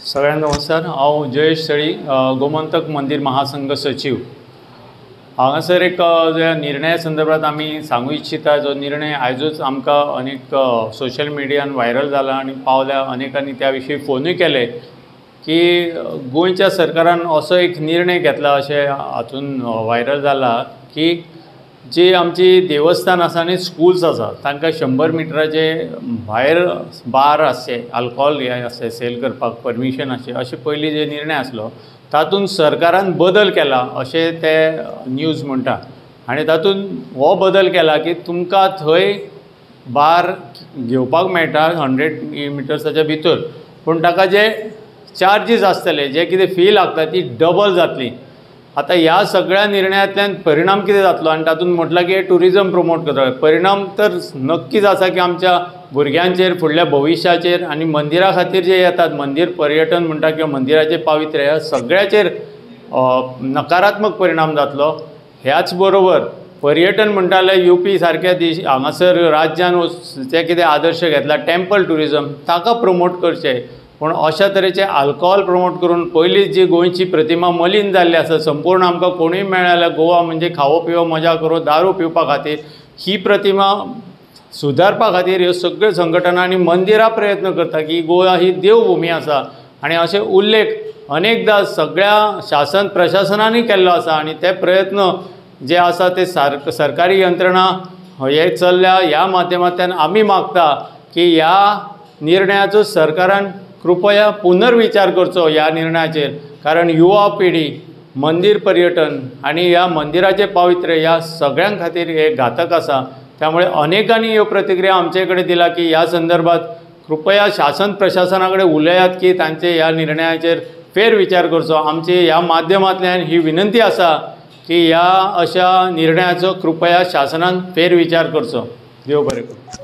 सगळ्यांना नमस्कार। हांव जयेश तळी, गोमंतक मंदिर महासंघ सचिव। हांगासर एक निर्णया संदर्भात आमी सांगू इच्छिता। जो निर्णय आयजूच आमकां अनेक सोशल मिडियान व्हायरल जाला आनी पावल्या, अनेकांनी त्या विशीं फोनूय केले की गोंयच्या सरकारान असो एक निर्णय घेतला अशें हातून व्हायरल जाला की जी आमची देवस्थान आसा आनी स्कूल्स आसा तांकां 100 मिटराचे भायर बार आसचे, अल्कोहोल हे आसचे सेल करपाक परमिशन आसचे, अशें पयलीं जे निर्णय आसलो तातूंत सरकारान बदल केला अशें ते न्यूज म्हणटा। आनी तातूंत हो बदल केला की तुमकां थंय बार घेवपाक मेळटा 100 मिटर्साच्या भितर, पूण ताका जे चार्जीस आसतले, जे कितें फी लागता ती डबल जातली। आता ह्या सगळ्या निर्णयातल्यान परिणाम कितें जातलो आनी तातूंत म्हटलां की टुरिजम प्रमोट करता। परिणाम तर नक्कीच आसा की आमच्या भुरग्यांचेर, फुडल्या भविश्याचेर आनी मंदिरा खातीर जे येतात, मंदिर पर्यटन म्हणटा किंवा मंदिराचें पावित्र्य, ह्या सगळ्याचेर नकारात्मक परिणाम जातलो। ह्याच बरोबर पर्यटन म्हणटा जाल्यार UP सारक्या देश हांगासर राज्यान जे कितें आदर्श घेतला टेम्पल टुरिजम ताका प्रमोट करचें, पूण अशा तरेचे अल्कोहोल प्रमोट करून पयलींच जी गोंयची प्रतिमा मलीन जाल्ली आसा, संपूर्ण आमकां कोणूय मेळ्ळें जाल्यार गोवा म्हणजे खावो पिवो मजा करून दारू पिवपा खातीर, ही प्रतिमा सुदारपा खातीर ह्यो सगळ्यो संघटना आनी मंदिरां प्रयत्न करता की गोवा ही देवभुमी आसा। आनी अशे उल्लेख अनेकदां सगळ्या शासन प्रशासनानूय केल्लो आसा आनी ते प्रयत्न जे आसा ते सरकारी यंत्रणा हे चल्ल्या। ह्या माध्यमांतल्यान आमी मागता की ह्या निर्णयाचो सरकारान कृपया पुनर्विचार करचो ह्या निर्णयाचेर, कारण युवा पिढी, मंदिर पर्यटन आनी ह्या मंदिराचें पावित्र्य ह्या सगळ्यां खातीर हे घातक आसा। त्यामुळे अनेकांनी ह्यो प्रतिक्रिया आमचे कडेन दिला की ह्या संदर्भात कृपया शासन प्रशासना कडेन उलयात की तांचे ह्या निर्णयाचेर फेरविचार करचो। आमची ह्या माध्यमांतल्यान ही विनंती आसा की ह्या अशा निर्णयाचो कृपया शासनान फेरविचार करचो। देव बरें करूं।